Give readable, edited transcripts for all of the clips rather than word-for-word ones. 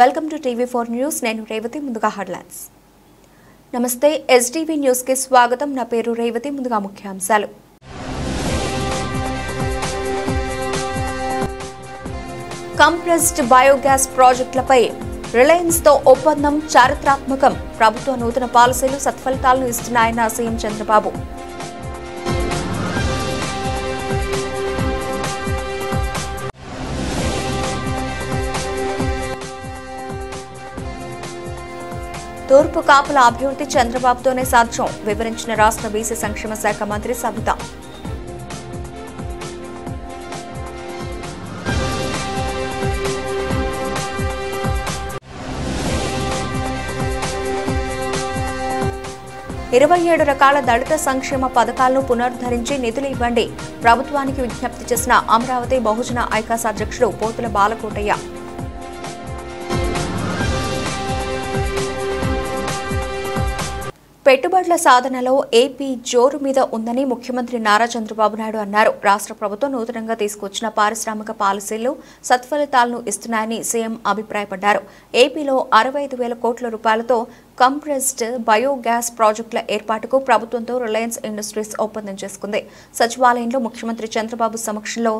Welcome to టీవీ4 news. నేను రేవతి. ముందుగా headlines. నమస్తే. ఎస్టీవీ న్యూస్ కి స్వాగతం. నా పేరు రేవతి. ముందుగా ముఖ్యాంశాలు. కంప్రెస్డ్ బయోగ్యాస్ ప్రాజెక్టులపై రిలయన్స్ తో ఒప్పందం చారిత్రాత్మకం. ప్రభుత్వ నూతన పాలసీలు సత్ఫలితాలను ఇస్తున్నాయన్న సీఎం చంద్రబాబు. తూర్పు కాపుల అభివృద్ధి చంద్రబాబుతోనే సాధ్యం వివరించిన రాష్ట్ర బీసీ సంక్షేమ శాఖ మంత్రి సబిత. ఇరవై 27 రకాల దళిత సంక్షేమ పథకాలను పునరుద్ధరించి నిధులు ఇవ్వండి. ప్రభుత్వానికి విజ్ఞప్తి చేసిన అమరావతి బహుజన ఐకాస్ అధ్యక్షుడు పోతుల బాలకోటయ్య. పెట్టుబడుల సాధనలో ఏపీ జోరు మీద ఉందని ముఖ్యమంత్రి నారా చంద్రబాబు నాయుడు అన్నారు. రాష్ట్ర ప్రభుత్వం నూతనంగా తీసుకొచ్చిన పారిశ్రామిక పాలసీలు సత్ఫలితాలను ఇస్తున్నాయని సీఎం అభిప్రాయపడ్డారు. ఏపీలో 65,000 కోట్ల రూపాయలతో కంప్రెస్డ్ బయోగ్యాస్ ప్రాజెక్టుల ఏర్పాటుకు ప్రభుత్వంతో రిలయన్స్ ఇండస్ట్రీస్ ఒప్పందం చేసుకుంది. సచివాలయంలో ముఖ్యమంత్రి చంద్రబాబు సమక్షంలో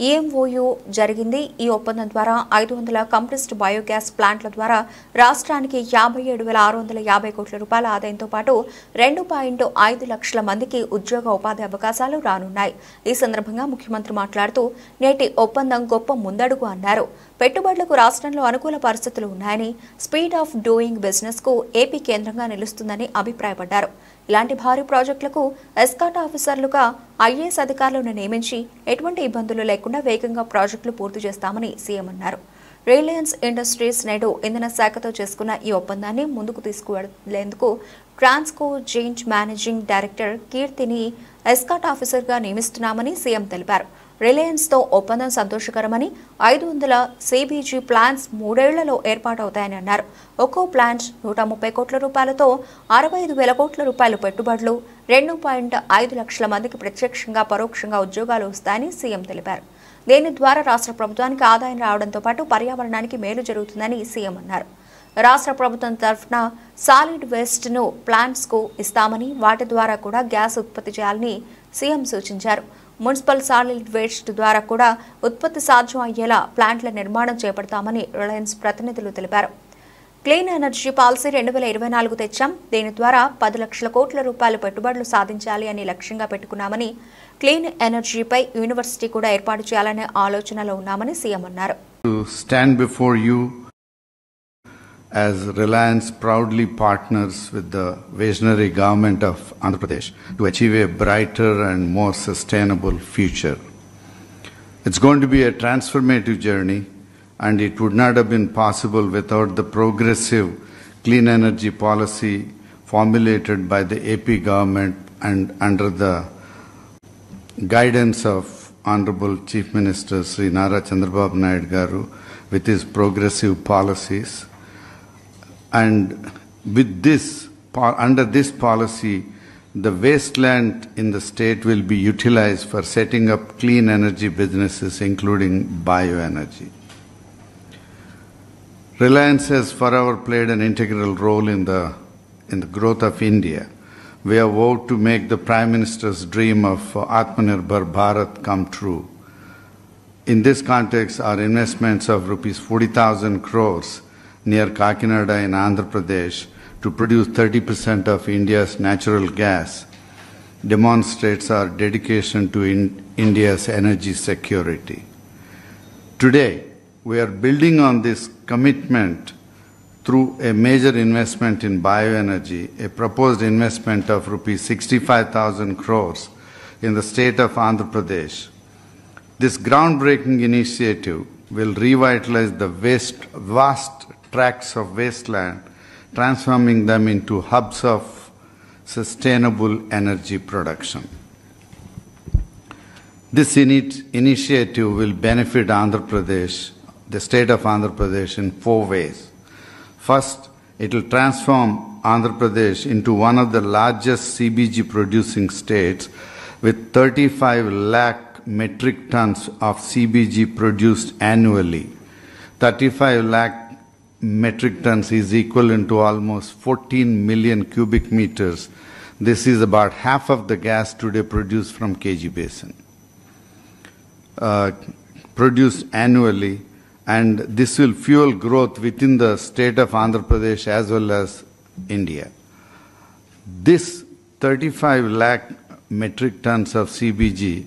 ఈఎంఓయూ జరిగింది. ఈ ఒప్పందం ద్వారా 500 కంప్రెస్డ్ బయోగ్యాస్ ప్లాంట్ల ద్వారా రాష్ట్రానికి 57,650 కోట్ల రూపాయల ఆదాయంతో పాటు 2.5 లక్షల మందికి ఉద్యోగ ఉపాధి అవకాశాలు రానున్నాయి. ఈ సందర్భంగా ముఖ్యమంత్రి మాట్లాడుతూ నేటి ఒప్పందం గొప్ప ముందడుగు అన్నారు. పెట్టుబడులకు రాష్ట్రంలో అనుకూల పరిస్థితులు ఉన్నాయని, స్పీడ్ ఆఫ్ డూయింగ్ బిజినెస్ కు ఏపీ కేంద్రంగా నిలుస్తుందని అభిప్రాయపడ్డారు. ఇలాంటి భారీ ప్రాజెక్టులకు ఎస్కాట్ ఆఫీసర్లుగా ఐఏఎస్ అధికారులను నియమించి ఎటువంటి ఇబ్బందులు లేకుండా వేగంగా ప్రాజెక్టులు పూర్తి చేస్తామని సీఎం అన్నారు. రిలయన్స్ ఇండస్ట్రీస్ నేడు ఇంధన శాఖతో చేసుకున్న ఈ ఒప్పందాన్ని ముందుకు తీసుకువెళ్లేందుకు ట్రాన్స్కో జాయింట్ మేనేజింగ్ డైరెక్టర్ కీర్తిని ఎస్కాట్ ఆఫీసర్గా నియమిస్తున్నామని సీఎం తెలిపారు. రిలయన్స్ తో ఒప్పందం సంతోషకరమని, 500 సిబీజీ ప్లాంట్స్ 3 ఏళ్లలో ఏర్పాటవుతాయని అన్నారు. ఒక్కో ప్లాంట్ 130 కోట్ల రూపాయలతో 65,000 కోట్ల రూపాయలు పెట్టుబడులు, 2.5 లక్షల మందికి ప్రత్యక్షంగా పరోక్షంగా ఉద్యోగాలు వస్తాయని సీఎం తెలిపారు. దీని ద్వారా రాష్ట్ర ప్రభుత్వానికి ఆదాయం రావడంతో పాటు పర్యావరణానికి మేలు జరుగుతుందని సీఎం అన్నారు. రాష్ట్ర ప్రభుత్వం తరఫున సాలిడ్ వేస్ట్ ను ప్లాంట్స్ కు ఇస్తామని, వాటి ద్వారా కూడా గ్యాస్ ఉత్పత్తి చేయాలని సీఎం సూచించారు. మున్సిపల్ సాలిడ్ వేస్ట్ ద్వారా కూడా ఉత్పత్తి సాధ్యం అయ్యేలా ప్లాంట్ల నిర్మాణం చేపడతామని రిలయన్స్ ప్రతినిధులు తెలిపారు. క్లీన్ ఎనర్జీ పాలసీ 2024 తెచ్చాం. దీని ద్వారా 10 లక్షల కోట్ల రూపాయల పెట్టుబడులు సాధించాలి అని లక్ష్యంగా పెట్టుకున్నామని, క్లీన్ ఎనర్జీపై యూనివర్సిటీ కూడా ఏర్పాటు చేయాలనే ఆలోచనలో ఉన్నామని సీఎం అన్నారు. As Reliance proudly partners with the visionary government of Andhra Pradesh to achieve a brighter and more sustainable future. It's going to be a transformative journey, and it would not have been possible without the progressive clean energy policy formulated by the AP government and under the guidance of Honorable Chief Minister Sri Nara Chandrababu Naidu Garu with his progressive policies. And with this, under this policy, the wasteland in the state will be utilized for setting up clean energy businesses, including bioenergy. Reliance has forever played an integral role in the growth of India. We have vowed to make the Prime Minister's dream of Atmanirbhar Bharat come true. In this context, our investments of rupees 40,000 crores near Kakinada in Andhra Pradesh to produce 30% of India's natural gas demonstrates our dedication to India's energy security. Today, we are building on this commitment through a major investment in bioenergy, a proposed investment of rupees 65,000 crores in the state of Andhra Pradesh. This groundbreaking initiative will revitalize the vast tracts of wasteland, transforming them into hubs of sustainable energy production. This initiative will benefit Andhra Pradesh, the state of Andhra Pradesh, in 4 ways. First, it will transform Andhra Pradesh into one of the largest CBG producing states with 35 lakh metric tons of CBG produced annually. 35 lakh metric tons is equivalent to almost 14 million cubic meters. This is about half of the gas today produced from KG Basin. Produced annually, and this will fuel growth within the state of Andhra Pradesh as well as India. This 35 lakh metric tons of CBG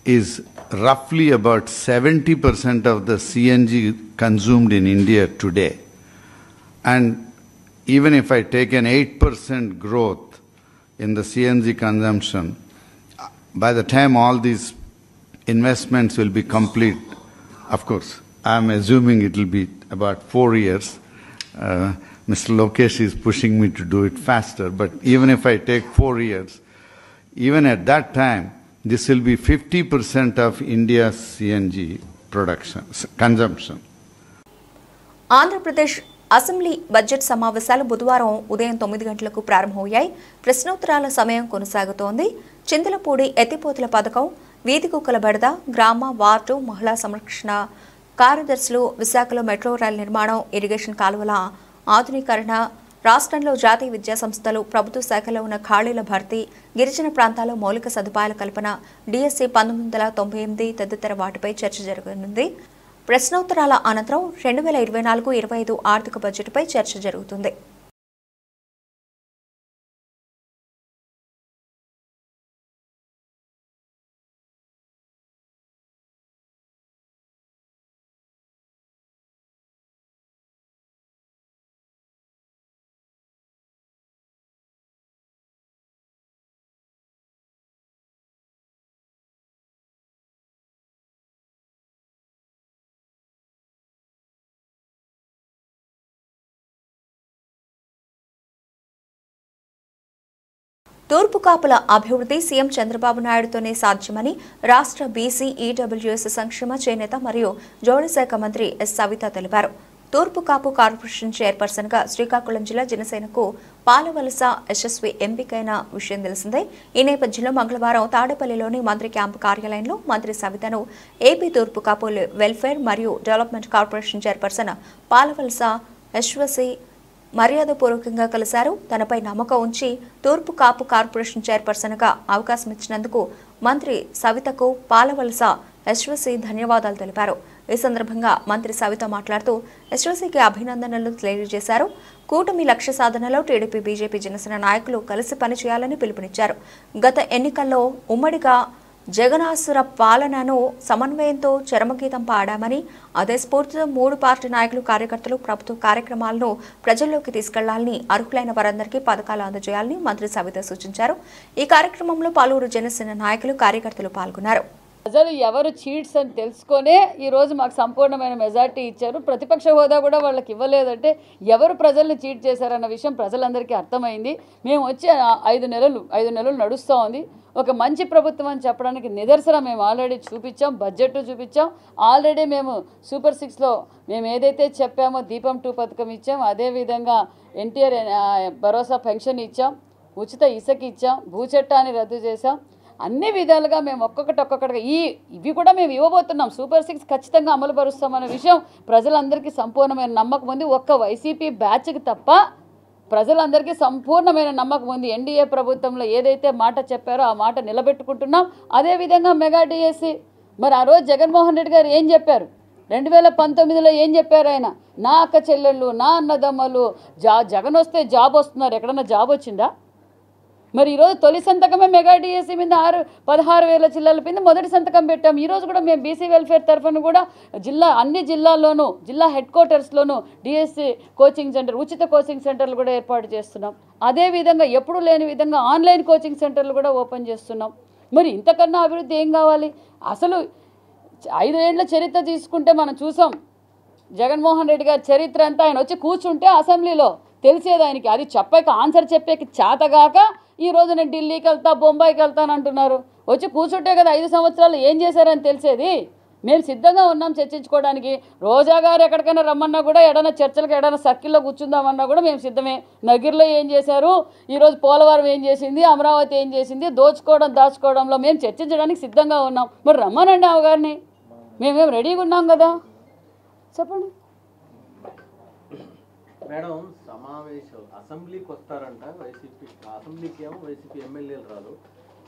is roughly about 70% of the CNG consumed in India today. And even if I take an 8% growth in the CNG consumption, by the time all these investments will be complete, of course, I'm assuming it will be about 4 years. Mr. Lokesh is pushing me to do it faster, but even if I take 4 years, even at that time, this will be 50% of India's CNG production, consumption. Andhra Pradesh assembly budget సమావేశాలు బుధవారం ఉదయం 9 గంటలకు ప్రారంభమయ్యాయి. ప్రశ్నోత్తరాల సమయం కొనసాగుతోంది. చింతలపూడి ఎత్తిపోతల పథకం, వీధి కుక్కల బెడద, గ్రామ, వార్డు, మహిళా సంరక్షణ కార్యదర్శులు, విశాఖలో మెట్రో రైల్ నిర్మాణం, ఇరిగేషన్ కాలువల ఆధునీకరణ, రాష్ట్రంలో జాతీయ విద్యా సంస్థలు, ప్రభుత్వ శాఖలో ఉన్న ఖాళీల భర్తీ, గిరిజన ప్రాంతాల్లో మౌలిక సదుపాయాల కల్పన, డిఎస్సి 1998 తదితర వాటిపై చర్చ జరగనుంది. ప్రశ్నోత్తరాల అనంతరం 2024-25 ఆర్థిక బడ్జెట్పై చర్చ జరుగుతుంది. తూర్పు కాపుల అభివృద్ధి సీఎం చంద్రబాబు నాయుడుతోనే సాధ్యమని రాష్ట్ర బీసీ ఈడబ్ల్యూఎస్ సంక్షేమ చేనేత మరియు జౌళి శాఖ మంత్రి ఎస్ సవిత తెలిపారు. తూర్పు కాపు కార్పొరేషన్ చైర్పర్సన్గా శ్రీకాకుళం జిల్లా జనసేనకు పాలవలస యశస్వి ఎంపికైన విషయం తెలిసిందే. ఈ నేపథ్యంలో మంగళవారం తాడేపల్లిలోని మంత్రి క్యాంపు కార్యాలయంలో మంత్రి సవితను ఏపీ తూర్పు కాపు వెల్ఫేర్ మరియు development corporation chairperson Palavalasa Yashasvi మర్యాదపూర్వకంగా కలిశారు. తనపై నమ్మకం ఉంచి తూర్పు కాపు కార్పొరేషన్ చైర్పర్సన్గా అవకాశం ఇచ్చినందుకు మంత్రి సవితకు పాలవలస యశస్వి ధన్యవాదాలు తెలిపారు. ఈ సందర్భంగా మంత్రి సవిత మాట్లాడుతూ యశస్వికి అభినందనలు తెలియజేశారు. కూటమి లక్ష్య సాధనలో టీడీపీ, బీజేపీ, జనసేన నాయకులు కలిసి పనిచేయాలని పిలుపునిచ్చారు. గత ఎన్నికల్లో ఉమ్మడిగా జగనాసుర పాలనను సమన్వయంతో చరమగీతం పాడామని, అదే స్ఫూర్తితో 3 పార్టీ నాయకులు, కార్యకర్తలు ప్రభుత్వ కార్యక్రమాలను ప్రజల్లోకి తీసుకెళ్లాలని, అర్హులైన వారందరికీ పథకాలు అందజేయాలని మంత్రి సవిత సూచించారు. ఈ కార్యక్రమంలో పలువురు జనసేన నాయకులు, కార్యకర్తలు పాల్గొన్నారు. ప్రజలు ఎవరు చీట్స్ అని తెలుసుకొనే ఈరోజు మాకు సంపూర్ణమైన మెజార్టీ ఇచ్చారు. ప్రతిపక్ష హోదా కూడా వాళ్ళకి ఇవ్వలేదంటే ఎవరు ప్రజల్ని చీట్ చేశారన్న విషయం ప్రజలందరికీ అర్థమైంది. మేము వచ్చి 5 నెలలు నడుస్తూ ఉంది. ఒక మంచి ప్రభుత్వం అని చెప్పడానికి నిదర్శనం మేము ఆల్రెడీ చూపించాం. బడ్జెట్ చూపించాం. ఆల్రెడీ మేము సూపర్ 6లో మేము ఏదైతే చెప్పామో దీపం 2 పథకం ఇచ్చాం. అదేవిధంగా ఎన్టీఆర్ భరోసా పెన్షన్ ఇచ్చాం, ఉచిత ఇసుక ఇచ్చాం, భూచట్టాన్ని రద్దు చేశాం. అన్ని విధాలుగా మేము ఒక్కొక్కటిగా ఇవి కూడా మేము ఇవ్వబోతున్నాం. సూపర్ 6 ఖచ్చితంగా అమలు పరుస్తామన్న విషయం ప్రజలందరికీ సంపూర్ణమైన నమ్మకం ఉంది. ఒక్క వైసీపీ బ్యాచ్కి తప్ప ప్రజలందరికీ సంపూర్ణమైన నమ్మకం ఉంది. ఎన్డీఏ ప్రభుత్వంలో ఏదైతే మాట చెప్పారో ఆ మాట నిలబెట్టుకుంటున్నాం. అదేవిధంగా మెగా డిఎస్సి, మరి ఆ రోజు జగన్మోహన్ రెడ్డి గారు ఏం చెప్పారు? 2019లో ఏం చెప్పారు ఆయన? నా అక్క చెల్లెళ్ళు, నా అన్నదమ్మలు జగన్ వస్తే జాబ్ వస్తున్నారు. ఎక్కడన్నా జాబ్ వచ్చిందా? మరి ఈరోజు తొలి సంతకమే మెగా డిఎస్సి మీద 16,000 చిల్లల మీద మొదటి సంతకం పెట్టాం. ఈరోజు కూడా మేము బీసీ వెల్ఫేర్ తరఫున కూడా అన్ని జిల్లాల్లోనూ, జిల్లా హెడ్ క్వార్టర్స్లోనూ డిఎస్సి కోచింగ్ సెంటర్, ఉచిత కోచింగ్ సెంటర్లు కూడా ఏర్పాటు చేస్తున్నాం. అదేవిధంగా ఎప్పుడు లేని విధంగా ఆన్లైన్ కోచింగ్ సెంటర్లు కూడా ఓపెన్ చేస్తున్నాం. మరి ఇంతకన్నా అభివృద్ధి ఏం కావాలి? అసలు 5 ఏళ్ల చరిత్ర తీసుకుంటే మనం చూసాం. జగన్మోహన్ రెడ్డి గారి చరిత్ర అంతా ఆయన వచ్చి కూర్చుంటే అసెంబ్లీలో తెలిసేది ఆయనకి. అది చెప్పాక ఆన్సర్ చెప్పేకి చేతగాక ఈరోజు నేను ఢిల్లీకి వెళ్తా, బొంబాయికి వెళ్తాను అంటున్నారు. వచ్చి కూర్చుంటే కదా 5 సంవత్సరాలు ఏం చేశారని తెలిసేది. మేము సిద్ధంగా ఉన్నాం చర్చించుకోవడానికి. రోజా గారు ఎక్కడికైనా రమ్మన్నా కూడా, ఏదైనా చర్చలకు ఏదైనా సర్కిల్లో కూర్చుందామన్నా కూడా మేము సిద్ధమే. నగిరిలో ఏం చేశారు, ఈరోజు పోలవరం ఏం చేసింది, అమరావతి ఏం చేసింది, దాచుకోవడంలో మేము చర్చించడానికి సిద్ధంగా ఉన్నాం. మరి రమ్మనండి ఆ గారిని, మేమేం రెడీగా ఉన్నాం కదా. చెప్పండి. మేడం సమావేశం అసెంబ్లీకి వస్తారంట వైసీపీ, అసెంబ్లీకి ఏమో వైసీపీ ఎమ్మెల్యేలు రాదు,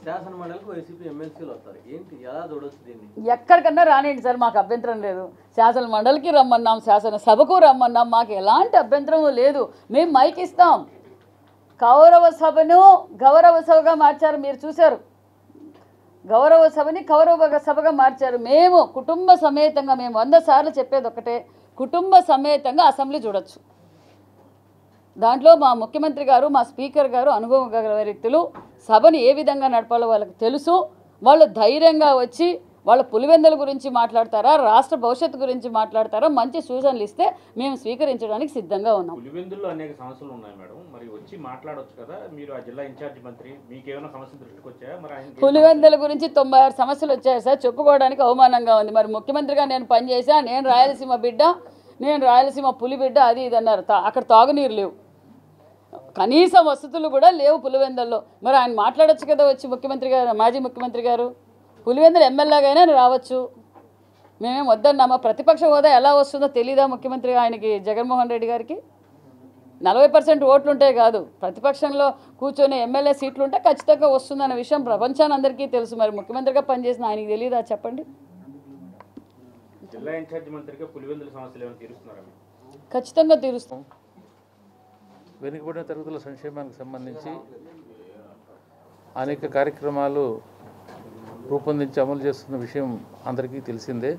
శాసన మండలికి వైసీపీ ఎమ్మెల్సీలు వస్తారు. ఏంటి ఎలా చూడొచ్చు దీన్ని? ఎక్కడికన్నా రానియండి సార్, మాకు అభ్యంతరం లేదు. శాసన మండలికి రమ్మన్నాం, శాసన సభకు రమ్మన్నాం, మాకు ఎలాంటి అభ్యంతరం లేదు. మేము మైక్ ఇస్తాం. కౌరవ సభను గౌరవ సభగా మార్చారు, మీరు చూశారు. గౌరవ సభని కౌరవ సభగా మార్చారు. మేము కుటుంబ సమేతంగా, మేము 100 సార్లు చెప్పేది ఒకటే, కుటుంబ సమేతంగా అసెంబ్లీ చూడొచ్చు. దాంట్లో మా ముఖ్యమంత్రి గారు, మా స్పీకర్ గారు అనుభవం గల వ్యక్తులు, సభను ఏ విధంగా నడపాలో వాళ్ళకి తెలుసు. వాళ్ళు ధైర్యంగా వచ్చి వాళ్ళ పులివెందుల గురించి మాట్లాడతారా, రాష్ట్ర భవిష్యత్తు గురించి మాట్లాడతారా, మంచి సూచనలు ఇస్తే మేము స్వీకరించడానికి సిద్ధంగా ఉన్నాం. పులివెందుల్లో అనేక సమస్యలు ఉన్నాయి మేడం, మరి వచ్చి మాట్లాడవచ్చు కదా మీరు, ఆ జిల్లా ఇన్ఛార్జి మంత్రి, మీకు ఏమైనా సమస్యలు దృష్టికి వచ్చాయా? మరి పులివెందుల గురించి 96 సమస్యలు వచ్చాయి సార్, చెప్పుకోవడానికి అవమానంగా ఉంది. మరి ముఖ్యమంత్రిగా నేను పనిచేసా, నేను రాయలసీమ బిడ్డ, నేను రాయలసీమ పులి బిడ్డ, అది ఇది అన్నారు. అక్కడ తాగునీరు లేవు, కనీస వసతులు కూడా లేవు పులివెందుల్లో. మరి ఆయన మాట్లాడొచ్చు కదా వచ్చి, ముఖ్యమంత్రి గారు, మాజీ ముఖ్యమంత్రి గారు. పులివెందులు ఎమ్మెల్యేగా అయినా రావచ్చు, మేమేం వద్దన్నామా? ప్రతిపక్ష హోదా ఎలా వస్తుందో తెలీదా ముఖ్యమంత్రి ఆయనకి, జగన్మోహన్ రెడ్డి గారికి? 40% ఓట్లు ఉంటాయి కాదు, ప్రతిపక్షంలో కూర్చొని ఎమ్మెల్యే సీట్లు ఉంటే ఖచ్చితంగా వస్తుందన్న విషయం ప్రపంచాన్ని అందరికీ తెలుసు. మరి ముఖ్యమంత్రిగా పనిచేసిన ఆయనకి తెలీదా చెప్పండి? జిల్లా ఇన్ఛార్జి మంత్రిగా పులివెందుల సమస్యలు ఏమైనా తీరుస్తున్నారా? ఖచ్చితంగా తీరుస్తాం. వెనుకబడిన తరగతుల సంక్షేమానికి సంబంధించి అనేక కార్యక్రమాలు రూపొందించి అమలు చేస్తున్న విషయం అందరికీ తెలిసిందే.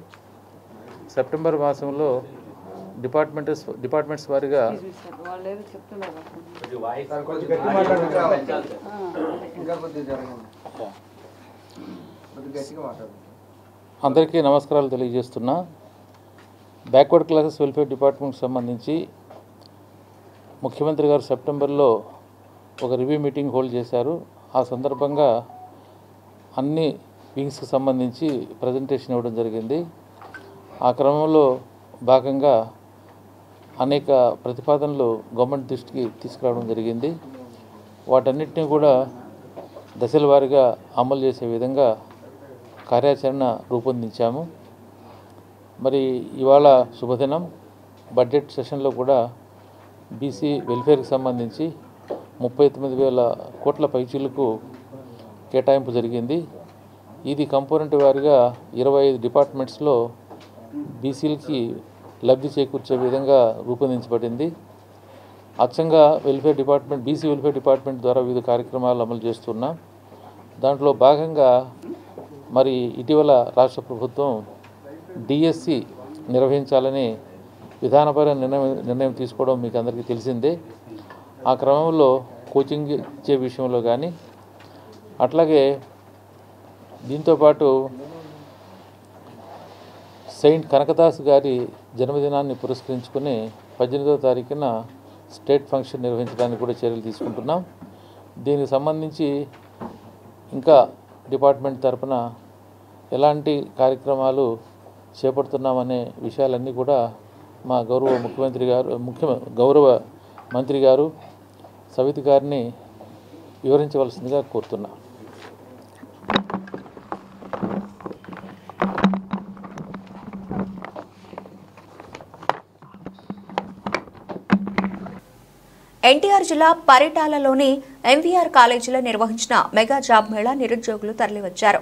సెప్టెంబర్ మాసంలో డిపార్ట్మెంట్స్ వారీగా అందరికీ నమస్కారాలు తెలియజేస్తున్నా. బ్యాక్వర్డ్ క్లాసెస్ వెల్ఫేర్ డిపార్ట్మెంట్కి సంబంధించి ముఖ్యమంత్రి గారు సెప్టెంబర్లో ఒక రివ్యూ మీటింగ్ హోల్డ్ చేశారు. ఆ సందర్భంగా అన్ని వింగ్స్కి సంబంధించి ప్రజెంటేషన్ ఇవ్వడం జరిగింది. ఆ క్రమంలో భాగంగా అనేక ప్రతిపాదనలు గవర్నమెంట్ దృష్టికి తీసుకురావడం జరిగింది. వాటన్నిటిని కూడా దశల వారీగా అమలు చేసే విధంగా కార్యాచరణ రూపొందించాము. మరి ఇవాళ శుభదినం, బడ్జెట్ సెషన్లో కూడా బీసీ వెల్ఫేర్కి సంబంధించి 39,000 కోట్ల పైచీలకు కేటాయింపు జరిగింది. ఇది కంపోనెంట్ వారిగా 25 డిపార్ట్మెంట్స్లో బీసీలకి లబ్ధి చేకూర్చే విధంగా రూపొందించబడింది. అచ్చంగా welfare department, BC welfare department ద్వారా వివిధ కార్యక్రమాలు అమలు చేస్తున్నాం. దాంట్లో భాగంగా మరి ఇటీవల రాష్ట్ర ప్రభుత్వం డిఎస్సి నిర్వహించాలని విధానపరమైన నిర్ణయం తీసుకోవడం మీకు అందరికీ తెలిసిందే. ఆ క్రమంలో కోచింగ్ ఇచ్చే విషయంలో కానీ, అట్లాగే దీంతోపాటు సెయింట్ కనకదాస్ గారి జన్మదినాన్ని పురస్కరించుకుని 18వ తారీఖున స్టేట్ ఫంక్షన్ నిర్వహించడానికి కూడా చర్యలు తీసుకుంటున్నాం. దీనికి సంబంధించి ఇంకా డిపార్ట్మెంట్ తరఫున ఎలాంటి కార్యక్రమాలు చేపడుతున్నామనే విషయాలన్నీ కూడా మా గౌరవ ముఖ్యమంత్రి గారు, గౌరవ మంత్రి గారు సవితి గారిని వివరించవలసిందిగా కోరుతున్నా. ఎన్టీఆర్ జిల్లా పరిటాలలోని ఎంవీఆర్ కాలేజీలో నిర్వహించిన మెగా జాబ్ మేళా నిరుద్యోగులు తరలివచ్చారు.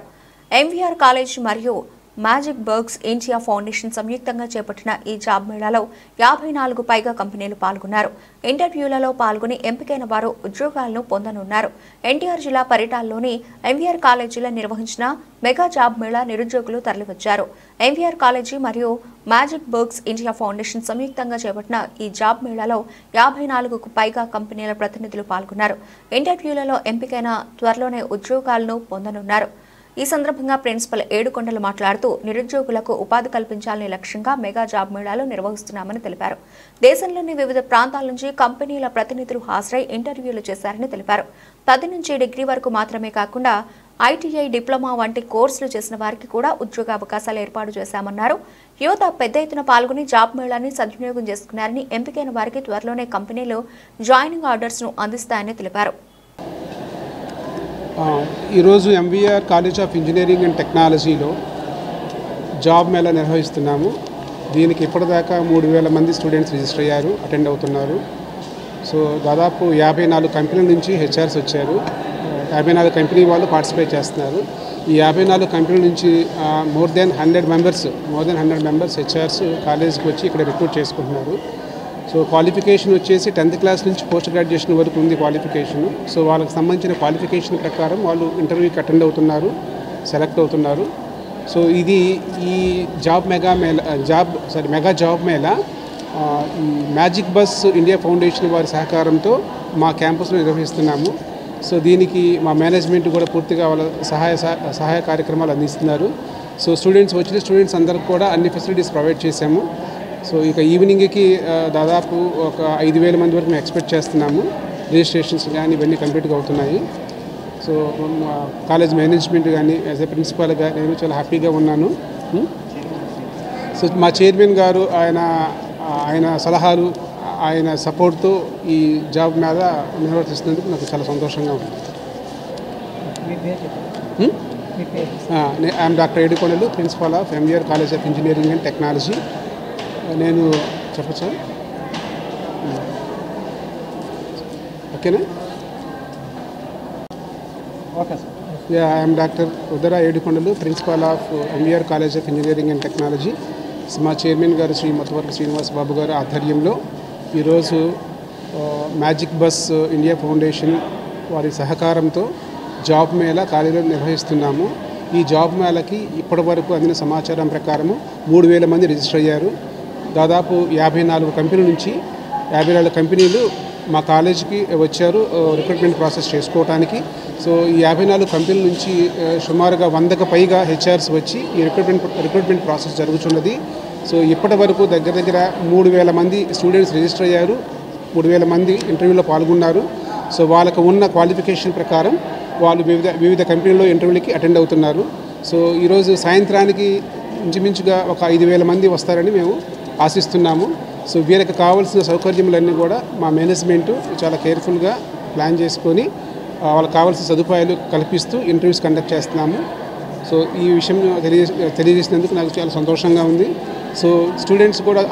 ఎంవీఆర్ కాలేజ్ మరియు మ్యాజిక్ బర్గ్స్ ఇండియా ఫౌండేషన్ సంయుక్తంగా చేపట్టిన ఈ జాబ్ మేళాలో 54 పైగా కంపెనీలు పాల్గొన్నారు. ఇంటర్వ్యూలలో పాల్గొని ఎంపికైన వారు ఉద్యోగాలను పొందనున్నారు. ఎన్టీఆర్ జిల్లా పరిటాల్లోని ఎంవీఆర్ కాలేజీలో నిర్వహించిన మెగా జాబ్ మేళా నిరుద్యోగులు తరలివచ్చారు. ఎంవీఆర్ కాలేజీ మరియు మ్యాజిక్ బర్గ్స్ ఇండియా ఫౌండేషన్ సంయుక్తంగా చేపట్టిన ఈ జాబ్ మేళాలో 54కు పైగా కంపెనీల ప్రతినిధులు పాల్గొన్నారు. ఇంటర్వ్యూలలో ఎంపికైన త్వరలోనే ఉద్యోగాలను పొందనున్నారు. ఈ సందర్భంగా ప్రిన్సిపల్ ఏడుకొండలు మాట్లాడుతూ నిరుద్యోగులకు ఉపాధి కల్పించాలనే లక్ష్యంగా మెగా జాబ్ మేళాలు నిర్వహిస్తున్నామని తెలిపారు. దేశంలోని వివిధ ప్రాంతాల నుంచి కంపెనీల ప్రతినిధులు హాజరై ఇంటర్వ్యూలు చేశారని తెలిపారు. 10 నుంచి డిగ్రీ వరకు మాత్రమే కాకుండా ఐటీఐ, డిప్లొమా వంటి కోర్సులు చేసిన వారికి కూడా ఉద్యోగ అవకాశాలు ఏర్పాటు చేశామన్నారు. యువత పెద్ద ఎత్తున పాల్గొని జాబ్ మేళాని సద్వినియోగం చేసుకున్నారని, ఎంపికైన వారికి త్వరలోనే కంపెనీలు జాయినింగ్ ఆర్డర్స్ను అందిస్తాయని తెలిపారు. ఈరోజు MVR college of engineering and టెక్నాలజీలో జాబ్ మేళా నిర్వహిస్తున్నాము. దీనికి ఇప్పటిదాకా 3,000 మంది స్టూడెంట్స్ రిజిస్టర్ అయ్యారు, అటెండ్ అవుతున్నారు. సో దాదాపు 54 కంపెనీల నుంచి హెచ్ఆర్స్ వచ్చారు. 54 కంపెనీ వాళ్ళు పార్టిసిపేట్ చేస్తున్నారు. ఈ 54 కంపెనీల నుంచి మోర్ దెన్ 100 మెంబర్స్ హెచ్ఆర్స్ కాలేజీకి వచ్చి ఇక్కడ రిక్రూట్ చేసుకుంటున్నారు. సో క్వాలిఫికేషన్ వచ్చేసి 10th క్లాస్ నుంచి పోస్ట్ గ్రాడ్యుయేషన్ వరకు ఉంది క్వాలిఫికేషన్. సో వాళ్ళకి సంబంధించిన క్వాలిఫికేషన్ ప్రకారం వాళ్ళు ఇంటర్వ్యూకి అటెండ్ అవుతున్నారు, సెలెక్ట్ అవుతున్నారు. సో ఇది ఈ మెగా జాబ్ మేళా ఈ మ్యాజిక్ బస్ ఇండియా ఫౌండేషన్ వారి సహకారంతో మా క్యాంపస్లో నిర్వహిస్తున్నాము. సో దీనికి మా మేనేజ్మెంట్ కూడా పూర్తిగా వాళ్ళ సహాయ కార్యక్రమాలు అందిస్తున్నారు. సో స్టూడెంట్స్ అందరికి కూడా అన్ని ఫెసిలిటీస్ ప్రొవైడ్ చేశాము. సో ఇక ఈవినింగ్కి దాదాపు ఒక 5,000 మంది వరకు మేము ఎక్స్పెక్ట్ చేస్తున్నాము. రిజిస్ట్రేషన్స్ కానీ ఇవన్నీ కంప్లీట్గా అవుతున్నాయి. సో కాలేజ్ మేనేజ్మెంట్ కానీ యాజ్ ఎ ప్రిన్సిపాల్గా నేను చాలా హ్యాపీగా ఉన్నాను. సో మా చైర్మన్ గారు ఆయన సలహాలు, ఆయన సపోర్ట్తో ఈ జాబ్ మీద నిర్వర్తిస్తున్నందుకు నాకు చాలా సంతోషంగా ఉంది. I'm doctor Yedukondalu, principal of MVR college of engineering and technology. నేను చెప్పచ్చా? ఓకేనా? Okay sir. I'm doctor Udara Yedukondalu, principal of MVR college of engineering and technology. మా చైర్మన్ గారు శ్రీ మొత్తవరపు శ్రీనివాస్ బాబు గారు ఆధ్వర్యంలో ఈరోజు మ్యాజిక్ బస్ ఇండియా ఫౌండేషన్ వారి సహకారంతో జాబ్ మేళా కాలేజీలో నిర్వహిస్తున్నాము. ఈ జాబ్ మేళాకి ఇప్పటి వరకు అందిన సమాచారం ప్రకారము 3,000 మంది రిజిస్టర్ అయ్యారు. దాదాపు 54 కంపెనీల నుంచి 54 కంపెనీలు మా కాలేజీకి వచ్చారు రిక్రూట్మెంట్ ప్రాసెస్ చేసుకోవడానికి. సో ఈ 54 కంపెనీల నుంచి సుమారుగా 100కు పైగా హెచ్ఆర్స్ వచ్చి ఈ రిక్రూట్మెంట్ ప్రాసెస్ జరుగుతున్నది. సో ఇప్పటి వరకు దగ్గర 3,000 మంది స్టూడెంట్స్ రిజిస్టర్ అయ్యారు, 3,000 మంది ఇంటర్వ్యూలో పాల్గొన్నారు. సో వాళ్ళకు ఉన్న క్వాలిఫికేషన్ ప్రకారం వాళ్ళు వివిధ కంపెనీల్లో ఇంటర్వ్యూలకి అటెండ్ అవుతున్నారు. సో ఈరోజు సాయంత్రానికి ఇంచుమించుగా ఒక 5,000 మంది వస్తారని మేము ఆశిస్తున్నాము. సో వీళ్ళకి కావాల్సిన సౌకర్యములన్నీ కూడా మా మేనేజ్మెంటు చాలా కేర్ఫుల్గా ప్లాన్ చేసుకొని వాళ్ళకి కావాల్సిన సదుపాయాలు కల్పిస్తూ ఇంటర్వ్యూస్ కండక్ట్ చేస్తున్నాము. సో ఈ విషయం తెలియజేసినందుకు నాకు చాలా సంతోషంగా ఉంది. సో స్టూడెంట్స్ కూడా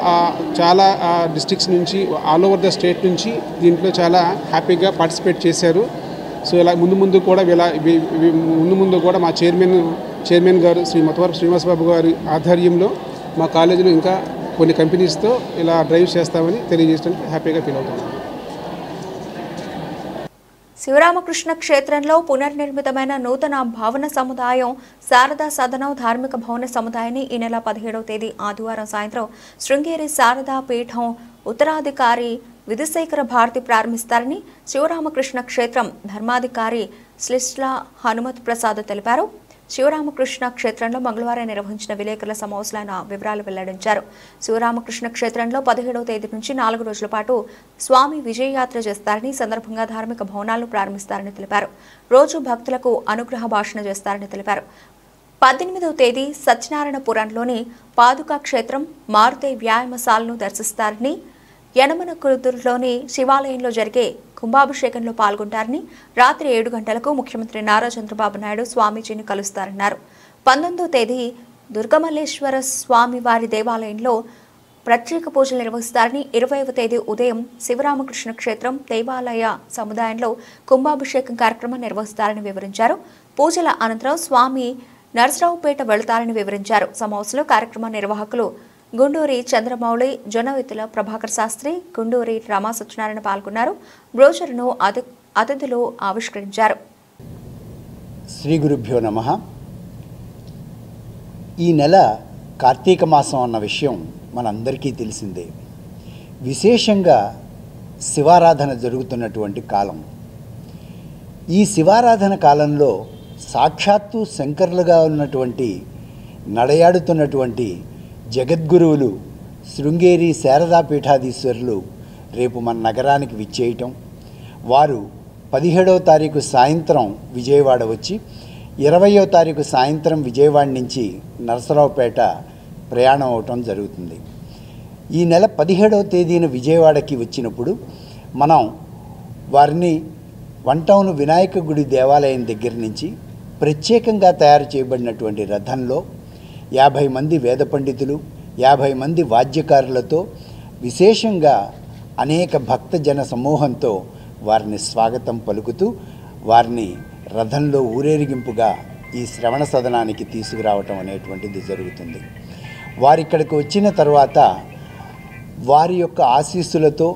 చాలా డిస్ట్రిక్ట్స్ నుంచి ఆల్ ఓవర్ ద స్టేట్ నుంచి దీంట్లో చాలా హ్యాపీగా పార్టిసిపేట్ చేశారు. సో ఇలా ముందు కూడా మా చైర్మన్ గారు శ్రీ మొత్తవరపు శ్రీనివాస్ బాబు గారి ఆధ్వర్యంలో మా కాలేజీలో ఇంకా కొన్ని కంపెనీస్తో ఇలా డ్రైవ్ చేస్తామని తెలియజేయడానికి హ్యాపీగా ఫీల్ అవుతున్నాను. శివరామకృష్ణ క్షేత్రంలో పునర్నిర్మితమైన నూతన భవన సముదాయం శారదా సదనం ధార్మిక భవన సముదాయాన్ని ఈ నెల 17వ తేదీ ఆదివారం సాయంత్రం శృంగేరి శారదా పీఠం ఉత్తరాధికారి విధుశేఖర భారతి ప్రారంభిస్తారని శివరామకృష్ణ క్షేత్రం ధర్మాధికారి శ్లిష్లా హనుమత్ ప్రసాద్ తెలిపారు. శివరామకృష్ణ క్షేత్రంలో మంగళవారం నిర్వహించిన విలేకరుల సమావేశంలో వివరాలు వెల్లడించారు. శివరామకృష్ణ క్షేత్రంలో 17వ తేదీ నుంచి 4 రోజుల పాటు స్వామి విజయయాత్ర చేస్తారని, సందర్భంగా ధార్మిక భవనాలను ప్రారంభిస్తారని తెలిపారు. రోజు భక్తులకు అనుగ్రహ భాషణ చేస్తారని తెలిపారు. 18వ తేదీ సత్యనారాయణపురంలోని పాదుకా క్షేత్రం మారుతే వ్యాయామశాలను దర్శిస్తారని, యనమనకుదురులోని శివాలయంలో జరిగే కుంభాభిషేకంలో పాల్గొంటారని, రాత్రి 7 గంటలకు ముఖ్యమంత్రి నారా చంద్రబాబు నాయుడు స్వామీజీని కలుస్తారన్నారు. 19వ తేదీ దుర్గమల్లేశ్వర స్వామి వారి దేవాలయంలో ప్రత్యేక పూజలు నిర్వహిస్తారని, 20వ తేదీ ఉదయం శివరామకృష్ణ క్షేత్రం దేవాలయ సముదాయంలో కుంభాభిషేకం కార్యక్రమం నిర్వహిస్తారని వివరించారు. పూజల అనంతరం స్వామి నరసరావుపేట వెళతారని వివరించారు. సమావేశంలో కార్యక్రమ నిర్వాహకులు గుండూరి చంద్రమౌళి, జొన్నవిత్తుల ప్రభాకర్ శాస్త్రి, గుండూరి రామా సత్యనారాయణ పాల్గొన్నారు. బ్రోచర్ను అతిథులు ఆవిష్కరించారు. శ్రీ గురుభ్యో నమః. ఈ నెల కార్తీక మాసం అన్న విషయం మనందరికీ తెలిసిందే. విశేషంగా శివారాధన జరుగుతున్నటువంటి కాలం. ఈ శివారాధన కాలంలో సాక్షాత్తు శంకరులుగా ఉన్నటువంటి నడయాడుతున్నటువంటి జగద్గురువులు శృంగేరి శారదా పీఠాధీశ్వరులు రేపు మన నగరానికి విచ్చేయటం, వారు 17వ తారీఖు సాయంత్రం విజయవాడ వచ్చి 20వ తారీఖు సాయంత్రం విజయవాడ నుంచి నరసరావుపేట ప్రయాణం అవటం జరుగుతుంది. ఈ నెల 17వ తేదీన విజయవాడకి వచ్చినప్పుడు మనం వారిని వన్ టౌన్ వినాయక గుడి దేవాలయం దగ్గర నుంచి ప్రత్యేకంగా తయారు చేయబడినటువంటి రథంలో 50 మంది వేద పండితులు, 50 మంది వాద్యకారులతో విశేషంగా అనేక భక్తజన సమూహంతో వారిని స్వాగతం పలుకుతూ వారిని రథంలో ఊరేగింపుగా ఈ శ్రవణ సదనానికి తీసుకురావటం అనేటువంటిది జరుగుతుంది. వారిక్కడికి వచ్చిన తర్వాత వారి యొక్క ఆశీస్సులతో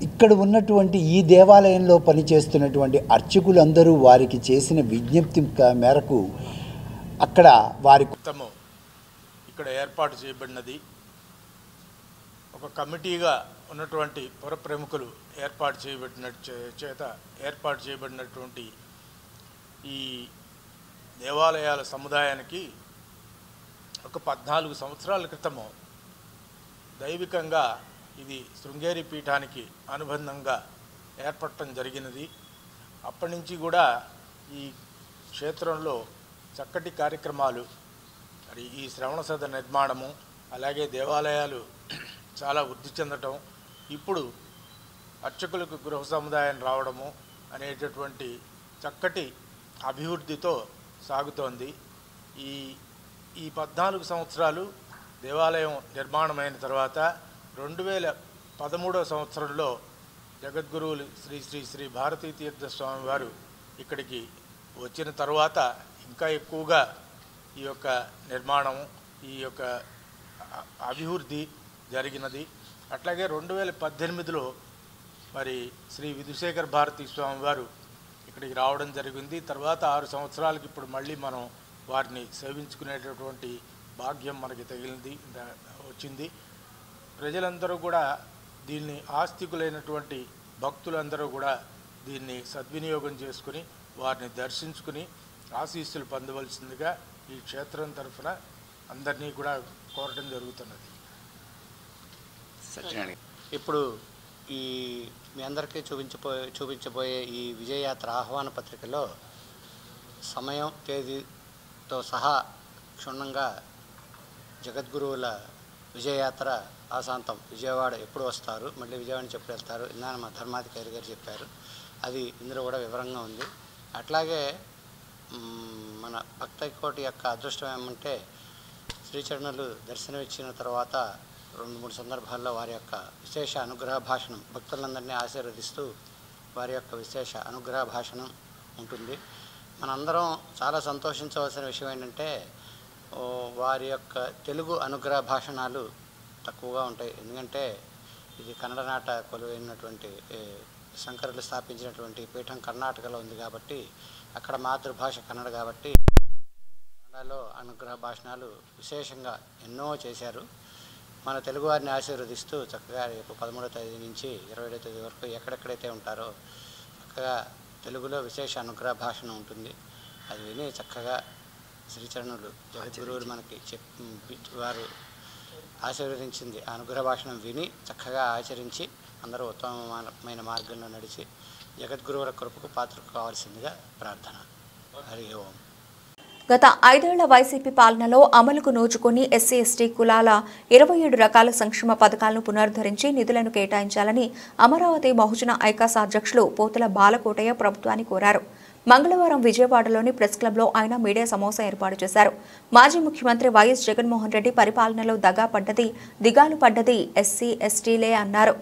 ఇక్కడ ఉన్నటువంటి ఈ దేవాలయంలో పనిచేస్తున్నటువంటి అర్చకులందరూ వారికి చేసిన విజ్ఞప్తి మేరకు అక్కడ వారి ఇక్కడ ఏర్పాటు చేయబడినది. ఒక కమిటీగా ఉన్నటువంటి పుర ప్రముఖులు ఏర్పాటు చేయబడినటువంటి ఈ దేవాలయాల సముదాయానికి ఒక 14 సంవత్సరాల క్రితము దైవికంగా ఇది శృంగేరి పీఠానికి అనుబంధంగా ఏర్పడటం జరిగినది. అప్పటి నుంచి కూడా ఈ క్షేత్రంలో చక్కటి కార్యక్రమాలు, మరి ఈ శ్రవణ సదన నిర్మాణము, అలాగే దేవాలయాలు చాలా వృద్ధి చెందటం, ఇప్పుడు అర్చకులకు గృహ సముదాయం రావడము అనేటటువంటి చక్కటి అభివృద్ధితో సాగుతోంది. ఈ 14 సంవత్సరాలు దేవాలయం నిర్మాణమైన తర్వాత 2013వ సంవత్సరంలో జగద్గురువులు శ్రీ శ్రీ శ్రీ భారతీ తీర్థ స్వామి వారు ఇక్కడికి వచ్చిన తర్వాత ఇంకా ఎక్కువగా ఈ యొక్క నిర్మాణం, ఈ యొక్క అభివృద్ధి జరిగినది. అట్లాగే 2018లో మరి శ్రీ విధుశేఖర భారతీ స్వామి వారు ఇక్కడికి రావడం జరిగింది. తర్వాత 6 సంవత్సరాలకి ఇప్పుడు మళ్ళీ మనం వారిని సేవించుకునేటటువంటి భాగ్యం మనకి వచ్చింది. ప్రజలందరూ కూడా దీన్ని ఆస్తికులైనటువంటి భక్తులందరూ కూడా దీన్ని సద్వినియోగం చేసుకుని వారిని దర్శించుకుని ఆశీస్సులు పొందవలసిందిగా ఈ క్షేత్రం తరఫున అందరినీ కూడా కోరటం జరుగుతున్నది. ఇప్పుడు మీ అందరికీ చూపించబోయే ఈ విజయయాత్ర ఆహ్వాన పత్రికలో సమయం, తేదీతో సహా క్షుణ్ణంగా జగద్గురువుల విజయయాత్ర ఆశాంతం విజయవాడ ఎప్పుడు వస్తారు, మళ్ళీ విజయవాడ నుంచి ఎప్పుడు వెళ్తారు, ఇందాక మా ధర్మాధికారి గారు చెప్పారు. అది ఇందులో కూడా వివరంగా ఉంది. అట్లాగే మన భక్తకోటి యొక్క అదృష్టం ఏమంటే శ్రీచరణులు దర్శనమిచ్చిన తర్వాత 2-3 సందర్భాల్లో వారి యొక్క విశేష అనుగ్రహ భాషణం, భక్తులందరినీ ఆశీర్వదిస్తూ వారి యొక్క విశేష అనుగ్రహ భాషణం ఉంటుంది. మనందరం చాలా సంతోషించవలసిన విషయం ఏంటంటే వారి యొక్క తెలుగు అనుగ్రహ భాషణాలు తక్కువగా ఉంటాయి. ఎందుకంటే ఇది కన్నడ నాట కొలువైనటువంటి శంకరులు స్థాపించినటువంటి పీఠం కర్ణాటకలో ఉంది కాబట్టి అక్కడ మాతృభాష కన్నడ కాబట్టి కన్నడలో అనుగ్రహ భాషణాలు విశేషంగా ఎన్నో చేశారు. మన తెలుగు వారిని ఆశీర్వదిస్తూ చక్కగా రేపు 13వ తేదీ నుంచి 27వ తేదీ వరకు ఎక్కడెక్కడైతే ఉంటారో చక్కగా తెలుగులో విశేష అనుగ్రహ భాషణం ఉంటుంది. అది విని చక్కగా శ్రీచరణులు జగద్గురువులు మనకి వారు ఆశీర్వదించింది అనుగ్రహ భాషణం విని చక్కగా ఆచరించి అందరూ ఉత్తమమైన మార్గంలో నడిచి జగద్గురువుల కృపకు పాత్రకు కావాల్సిందిగా ప్రార్థన. హరి ఓం. గత 5 ఏళ్ల వైసీపీ పాలనలో అమలుకు నోచుకుని ఎస్సీ ఎస్టీ కులాల 27 రకాల సంక్షేమ పథకాలను పునరుద్ధరించి నిధులను కేటాయించాలని అమరావతి బహుజన ఐకాస్ అధ్యక్షులు పోతుల బాలకోటయ్య ప్రభుత్వాన్ని కోరారు. మంగళవారం విజయవాడలోని ప్రెస్ క్లబ్లో ఆయన మీడియా సమావేశం ఏర్పాటు చేశారు. మాజీ ముఖ్యమంత్రి వైఎస్ జగన్మోహన్ రెడ్డి పరిపాలనలో దగా పడ్డది, దిగాలు పడ్డది ఎస్సీ ఎస్టీలే అన్నారు.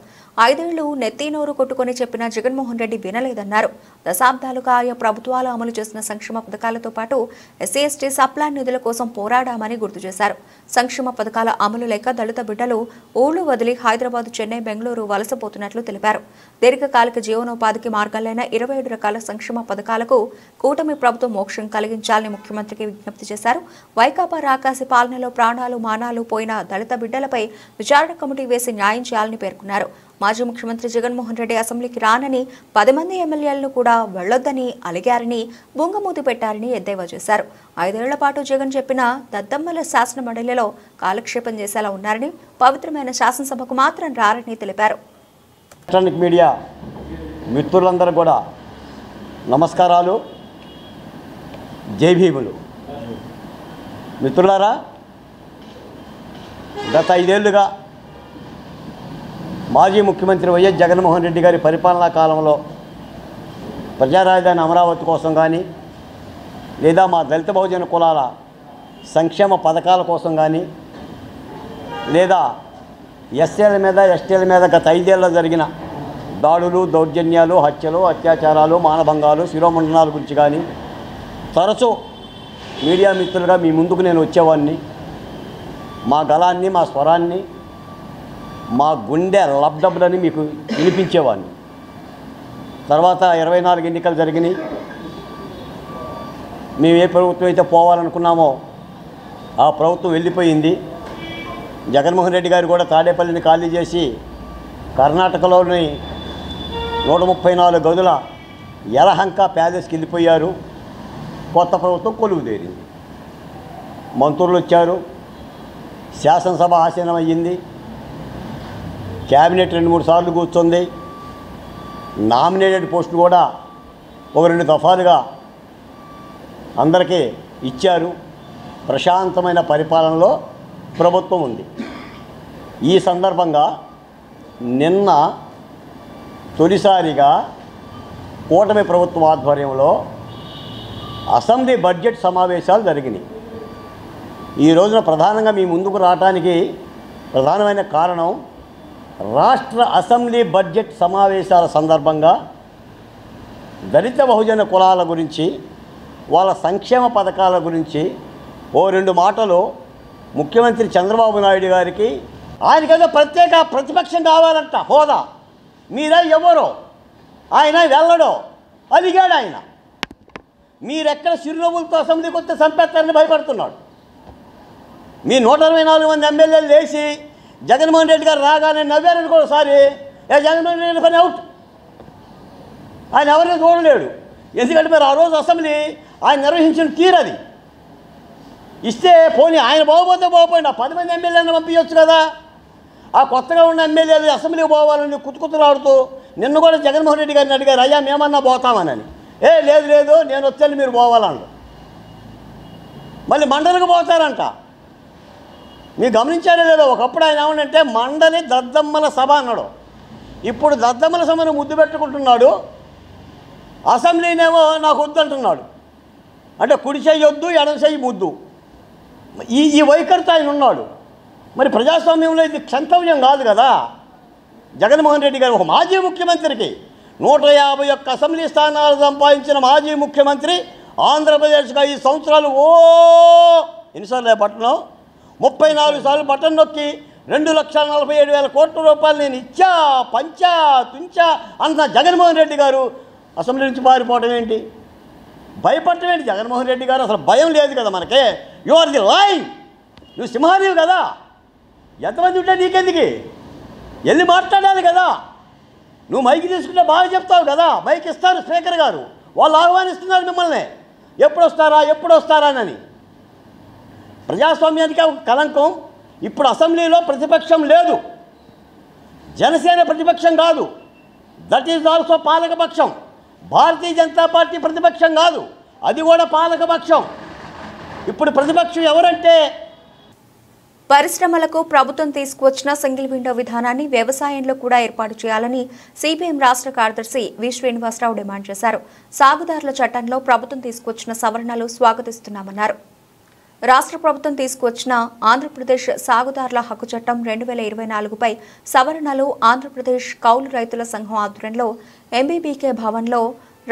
5 ఏళ్లు నెత్తినోరు కొట్టుకుని చెప్పిన జగన్మోహన్ రెడ్డి వినలేదన్నారు. దశాబ్దాలుగా ఆయా ప్రభుత్వాలు అమలు చేసిన సంక్షేమ పథకాలతో పాటు ఎస్సీ ఎస్టీ సప్లాన్ నిధుల కోసం పోరాడామని గుర్తు చేశారు. సంక్షేమ పథకాల అమలు లేక దళిత బిడ్డలు ఊళ్లు వదిలి హైదరాబాద్, చెన్నై, బెంగళూరు వలసపోతున్నట్లు తెలిపారు. దీర్ఘకాలిక జీవనోపాధికి మార్గాలైన 27 రకాల సంక్షేమ పథకాలకు కూటమి ప్రభుత్వం మోక్షం కలిగించాలని ముఖ్యమంత్రికి విజ్ఞప్తి చేశారు. వైకాపా రాకాసి పాలనలో ప్రాణాలు మానాలు పోయిన దళిత బిడ్డలపై విచారణ కమిటీ వేసి న్యాయం చేయాలని పేర్కొన్నారు. మాజీ ముఖ్యమంత్రి జగన్మోహన్ రెడ్డి అసెంబ్లీకి రానని 10 మంది ఎమ్మెల్యేలను కూడా వెళ్లొద్దని అలిగారని బొంగమూతి పెట్టారని ఎద్దేవా చేశారు. 5 ఏళ్ల పాటు జగన్ చెప్పిన దద్దమ్మల శాసన మండలిలో కాలక్షేపం చేసేలా ఉన్నారని, పవిత్రమైన శాసనసభకు మాత్రం రారని తెలిపారు. ఎలక్ట్రానిక్ మీడియా మిత్రులందరూ కూడా నమస్కారాలు, జై భీములు. మిత్రులారా, గత 5 ఏళ్లుగా మాజీ ముఖ్యమంత్రి వైఎస్ జగన్మోహన్ రెడ్డి గారి పరిపాలనా కాలంలో ప్రజా రాజధాని అమరావతి కోసం కానీ లేదా మా దళిత బహుజన కులాల సంక్షేమ పథకాల కోసం కానీ లేదా ఎస్సీల మీద ఎస్టీల మీద గత 5 ఏళ్ళలో జరిగిన దాడులు, దౌర్జన్యాలు, హత్యలు, అత్యాచారాలు, మానభంగాలు, శిరోమండనాల గురించి కానీ తరచూ మీడియా మిత్రులుగా మీ ముందుకు నేను వచ్చేవాడిని. మా గళాన్ని, మా స్వరాన్ని, మా గుండె లబ్డబ్లని మీకు వినిపించేవాడిని. తర్వాత 24 ఎన్నికలు జరిగినాయి. మేము ఏ ప్రభుత్వం అయితే పోవాలనుకున్నామో ఆ ప్రభుత్వం వెళ్ళిపోయింది. జగన్మోహన్ రెడ్డి గారు కూడా తాడేపల్లిని ఖాళీ చేసి కర్ణాటకలోని 134 గదుల యలహంక ప్యాలెస్కి వెళ్ళిపోయారు. కొత్త ప్రభుత్వం కొలువుదేరింది. మంత్రులు వచ్చారు, శాసనసభ ఆసీనం అయ్యింది, క్యాబినెట్ 2-3 సార్లు కూర్చుంది, నామినేటెడ్ పోస్టులు కూడా 1-2 దఫాలుగా అందరికీ ఇచ్చారు. ప్రశాంతమైన పరిపాలనలో ప్రభుత్వం ఉంది. ఈ సందర్భంగా నిన్న తొలిసారిగా కూటమి ప్రభుత్వం ఆధ్వర్యంలో అసెంబ్లీ బడ్జెట్ సమావేశాలు జరిగినాయి. ఈ రోజున ప్రధానంగా మీ ముందుకు రావడానికి ప్రధానమైన కారణం రాష్ట్ర అసెంబ్లీ బడ్జెట్ సమావేశాల సందర్భంగా దళిత బహుజన కులాల గురించి, వాళ్ళ సంక్షేమ పథకాల గురించి 2 మాటలు ముఖ్యమంత్రి చంద్రబాబు నాయుడు గారికి, ఆయనకేదో ప్రత్యేక ప్రతిపక్షం కావాలంట, హోదా, మీరే ఎవరో, ఆయన వెళ్ళడో అడిగాడు. ఆయన మీరెక్కడ చిరునవ్వులతో అసెంబ్లీకి వస్తే చంపేస్తారని భయపడుతున్నాడు. మీ 124 మంది ఎమ్మెల్యేలు లేచి జగన్మోహన్ రెడ్డి గారు రాగానే నవ్వారని కూడా ఒకసారి, జగన్మోహన్ రెడ్డి పని అవుట్, ఆయన ఎవరిని చూడలేడు. ఎందుకంటే మరి ఆ రోజు అసెంబ్లీ ఆయన నిర్వహించిన తీరది. ఇస్తే పోనీ ఆయన పోకపోతే పోకపోయినా 10 మంది ఎమ్మెల్యేలను పంపించవచ్చు కదా. ఆ కొత్తగా ఉన్న ఎమ్మెల్యేలు అసెంబ్లీకి పోవాలని కుతుకుతులాడుతూ నిన్న కూడా జగన్మోహన్ రెడ్డి గారిని అడిగారు, అయ్యా మేమన్నా పోతామని. లేదు లేదు నేను వచ్చాను మీరు పోవాలన్నాడు. మళ్ళీ మండలికి పోతారంట. మీరు గమనించారో లేదో, ఒకప్పుడు ఆయన ఏమనంటే మండలి దద్దమ్మల సభ అన్నాడు. ఇప్పుడు దద్దమ్మల సభను ముద్దు పెట్టుకుంటున్నాడు, అసెంబ్లీనేమో నాకు వద్దంటున్నాడు. అంటే కుడి చెయ్యొద్దు, ఎడమ చెయ్యి ముద్దు, ఈ వైఖరితో ఆయన ఉన్నాడు. మరి ప్రజాస్వామ్యంలో ఇది క్షంతవ్యం కాదు కదా. జగన్మోహన్ రెడ్డి గారు ఒక మాజీ ముఖ్యమంత్రికి 151 అసెంబ్లీ స్థానాలు సంపాదించిన మాజీ ముఖ్యమంత్రి, ఆంధ్రప్రదేశ్గా 5 సంవత్సరాలు ఎన్నిసార్లు పట్టణం 34 సార్లు బటన్ నొక్కి 2,47,000 కోట్ల రూపాయలు నేను ఇచ్చా, పంచా, తుంచా అన్న జగన్మోహన్ రెడ్డి గారు అసెంబ్లీ నుంచి పారిపోవడం ఏంటి, భయపడటం ఏంటి? జగన్మోహన్ రెడ్డి గారు అసలు భయం లేదు కదా మనకే. యు ఆర్ ది లైన్, నువ్వు సింహాదేవి కదా, ఎంతమంది ఉంటే నీకెందుకు, వెళ్ళి మాట్లాడాలి కదా. నువ్వు మైకి తీసుకుంటే బాగా చెప్తావు కదా, మైక్ ఇస్తారు స్పీకర్ గారు, వాళ్ళు ఆహ్వానిస్తున్నారు మిమ్మల్ని, ఎప్పుడు వస్తారానని. ప్రజాస్వామ్యానికి ఒక కలంకం. ఇప్పుడు అసెంబ్లీలో ప్రతిపక్షం లేదు, జనసేన ప్రతిపక్షం కాదు, దట్ ఈజ్ ఆల్సో పాలకపక్షం. భారతీయ జనతా పార్టీ ప్రతిపక్షం కాదు, అది కూడా పాలకపక్షం. ఇప్పుడు ప్రతిపక్షం ఎవరంటే, పరిశ్రమలకు ప్రభుత్వం తీసుకువచ్చిన సింగిల్ విండో విధానాన్ని వ్యవసాయంలో కూడా ఏర్పాటు చేయాలని సిపిఎం రాష్ట్ర కార్యదర్శి వి శ్రీనివాసరావు డిమాండ్ చేశారు. సాగుదారుల చట్టంలో ప్రభుత్వం తీసుకువచ్చిన సవరణలు స్వాగతిస్తున్నామన్నారు. రాష్ట్ర ప్రభుత్వం తీసుకువచ్చిన ఆంధ్రప్రదేశ్ సాగుదారుల హక్కు చట్టం 2024పై సవరణలు ఆంధ్రప్రదేశ్ కౌలు రైతుల సంఘం ఆధ్వర్యంలో ఎంబీబీకే భవన్లో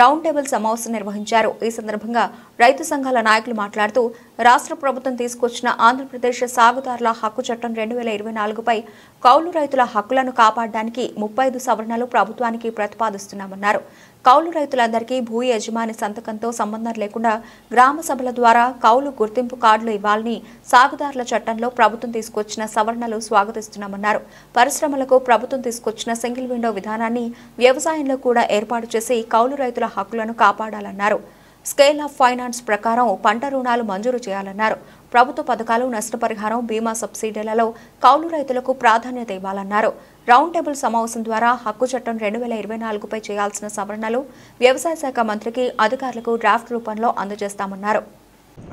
రౌండ్ టేబుల్ సమావేశం నిర్వహించారు. ఈ సందర్భంగా రైతు సంఘాల నాయకులు మాట్లాడుతూ రాష్ట్ర ప్రభుత్వం తీసుకొచ్చిన ఆంధ్రప్రదేశ్ సాగుదారుల హక్కు చట్టం 2024పై కౌలు రైతుల హక్కులను కాపాడడానికి 35 సవరణలు ప్రభుత్వానికి ప్రతిపాదిస్తున్నామన్నారు. కౌలు రైతులందరికీ భూ యజమాని సంతకంతో సంబంధం లేకుండా గ్రామ సభల ద్వారా కౌలు గుర్తింపు కార్డులు ఇవ్వాలని సాగుదారుల చట్టంలో ప్రభుత్వం తీసుకొచ్చిన సవరణలు స్వాగతిస్తున్నామన్నారు. పరిశ్రమలకు ప్రభుత్వం తీసుకొచ్చిన సింగిల్ విండో విధానాన్ని వ్యవసాయంలో కూడా ఏర్పాటు చేసి కౌలు రైతుల హక్కులను కాపాడాలన్నారు. స్కేల్ ఆఫ్ ఫైనాన్స్ ప్రకారం పంట రుణాలు మంజూరు చేయాలన్నారు. ప్రభుత్వ పథకాలు, నష్టపరిహారం, బీమా సబ్సిడీలలో కౌలు రైతులకు ప్రాధాన్యత ఇవ్వాలన్నారు. రౌండ్ టేబుల్ సమావేశం ద్వారా హక్కు చట్టం 2024పై చేయాల్సిన సవరణలు వ్యవసాయ శాఖ మంత్రికి, అధికారులకు డ్రాఫ్ట్ రూపంలో అందజేస్తామన్నారు.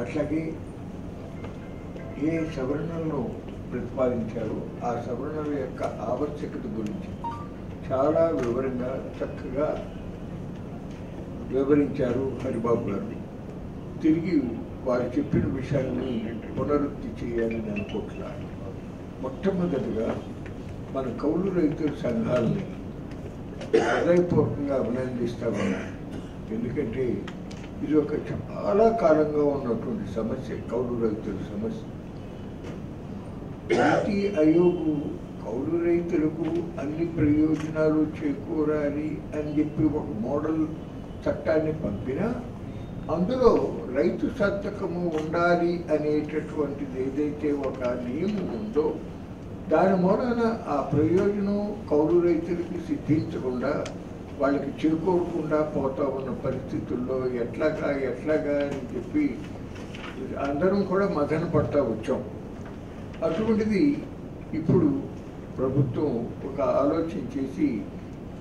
అట్లాగే ఏ సవరణలను ప్రతిపాదించారు, ఆ సవరణల యొక్క ఆవశ్యకత గురించి చాలా వివరంగా చక్కగా వివరించారు హరిబాబు గారు. తిరిగి వారు చెప్పిన విషయాన్ని పునరుక్తి చేయాలని అనుకుంటున్నాను. మొట్టమొదటిగా మన కౌలు రైతుల సంఘాలని హృదయపూర్వకంగా అభినందిస్తామన్నా. ఎందుకంటే ఇది ఒక చాలా కాలంగా ఉన్నటువంటి సమస్య, కౌలు రైతుల సమస్య. నీతి ఆయోగ్ కౌలు రైతులకు అన్ని ప్రయోజనాలు చేకూరాలి అని చెప్పి ఒక మోడల్ చట్టాన్ని పంపినా అందులో రైతు సంతకము ఉండాలి అనేటటువంటిది ఏదైతే ఒక నియమం ఉందో దాని మూలన ఆ ప్రయోజనం కౌలు రైతులకి సిద్ధించకుండా వాళ్ళకి చేకూరకుండా పోతా ఉన్న పరిస్థితుల్లో ఎట్లాగా అని చెప్పి అందరం కూడా మదన పడతా వచ్చాం. అటువంటిది ఇప్పుడు ప్రభుత్వం ఒక ఆలోచన చేసి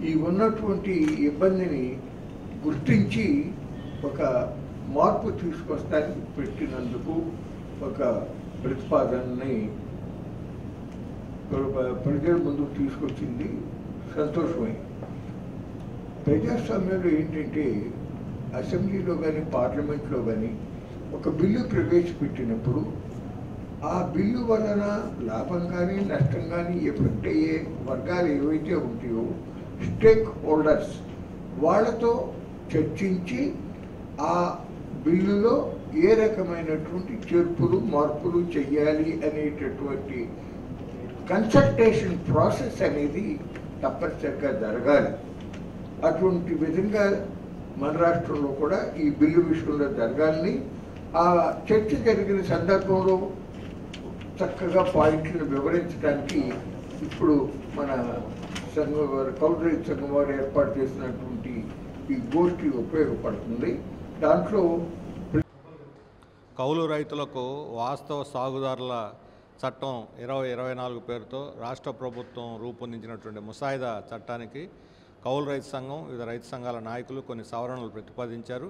ఈ ఉన్నటువంటి ఇబ్బందిని గుర్తించి ఒక మార్పు తీసుకొస్తానికి పెట్టినందుకు ఒక ప్రతిపాదనని ప్రజల ముందుకు తీసుకొచ్చింది. సంతోషమైంది. ప్రజాస్వామ్యంలో ఏంటంటే అసెంబ్లీలో కానీ పార్లమెంట్లో కానీ ఒక బిల్లు ప్రవేశపెట్టినప్పుడు ఆ బిల్లు వలన లాభం కానీ నష్టం కానీ ఎఫెక్ట్ అయ్యే వర్గాలు ఏవైతే ఉంటాయో స్టేక్ హోల్డర్స్ వాళ్ళతో చర్చించి ఆ బిల్లులో ఏ రకమైనటువంటి చేర్పులు మార్పులు చేయాలి అనేటటువంటి కన్సల్టేషన్ ప్రాసెస్ అనేది తప్పనిసరిగా జరగాలి. అటువంటి విధంగా మన రాష్ట్రంలో కూడా ఈ బిల్లు విషయంలో జరగాలని ఆ చర్చ జరిగిన సందర్భంలో చక్కగా పాయింట్లను వివరించడానికి ఇప్పుడు మన సంఘం వారు కౌలు రైతు సంఘం వారు ఏర్పాటు చేసినటువంటి ఈ గోష్ఠి ఉపయోగపడుతుంది. దాంట్లో కౌలు రైతులకు వాస్తవ సాగుదారుల చట్టం 2024 పేరుతో రాష్ట్ర ప్రభుత్వం రూపొందించినటువంటి ముసాయిదా చట్టానికి కౌలు రైతు సంఘం వివిధ రైతు సంఘాల నాయకులు కొన్ని సవరణలు ప్రతిపాదించారు.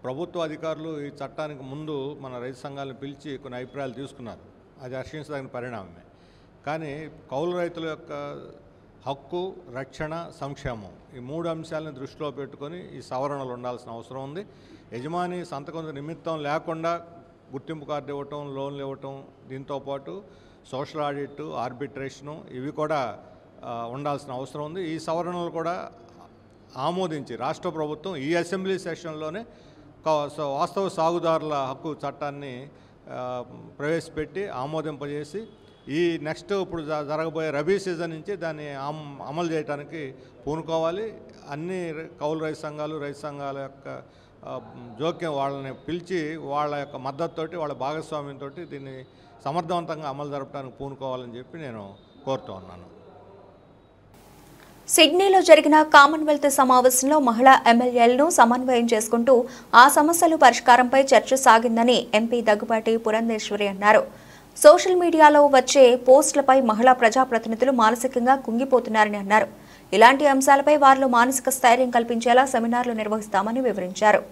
ప్రభుత్వ అధికారులు ఈ చట్టానికి ముందు మన రైతు సంఘాలను పిలిచి కొన్ని అభిప్రాయాలు తీసుకున్నారు. అది హర్షించదగిన పరిణామమే. కానీ కౌలు రైతుల యొక్క హక్కు, రక్షణ, సంక్షేమం ఈ 3 అంశాలను దృష్టిలో పెట్టుకొని ఈ సవరణలు ఉండాల్సిన అవసరం ఉంది. యజమాని సంతకం నిమిత్తం లేకుండా గుర్తింపు కార్డు ఇవ్వటం, లోన్లు ఇవ్వటం, దీంతోపాటు సోషల్ ఆడిట్, ఆర్బిట్రేషను ఇవి కూడా ఉండాల్సిన అవసరం ఉంది. ఈ సవరణలు కూడా ఆమోదించి రాష్ట్ర ప్రభుత్వం ఈ అసెంబ్లీ సెషన్లోనే వాస్తవ సాగుదారుల హక్కు చట్టాన్ని ప్రవేశపెట్టి ఆమోదింపజేసి ఈ నెక్స్ట్ ఇప్పుడు జరగబోయే రబీ సీజన్ నుంచి దాన్ని అమలు చేయడానికి పూనుకోవాలి. అన్ని కౌలు రైతు సంఘాల యొక్క జోక్యం వాళ్ళని పిలిచి వాళ్ళ యొక్క మద్దతుతోటి, వాళ్ళ భాగస్వామ్యంతో దీన్ని సమర్థవంతంగా అమలు జరపడానికి పూనుకోవాలని చెప్పి నేను కోరుతూ ఉన్నాను. సిడ్నీలో జరిగిన కామన్వెల్త్ సమావేశంలో మహిళా ఎమ్మెల్యేలను సమన్వయం చేసుకుంటూ ఆ సమస్యలు పరిష్కారంపై చర్చ సాగిందని ఎంపీ దగ్గుబాటి పురంధేశ్వరి అన్నారు. సోషల్ మీడియాలో వచ్చే పోస్టులపై మహిళా ప్రజాప్రతినిధులు మానసికంగా కుంగిపోతున్నారని అన్నారు. ఇలాంటి అంశాలపై వారిలో మానసిక స్థైర్యం కల్పించేలా సెమినార్లు నిర్వహిస్తామని వివరించారు.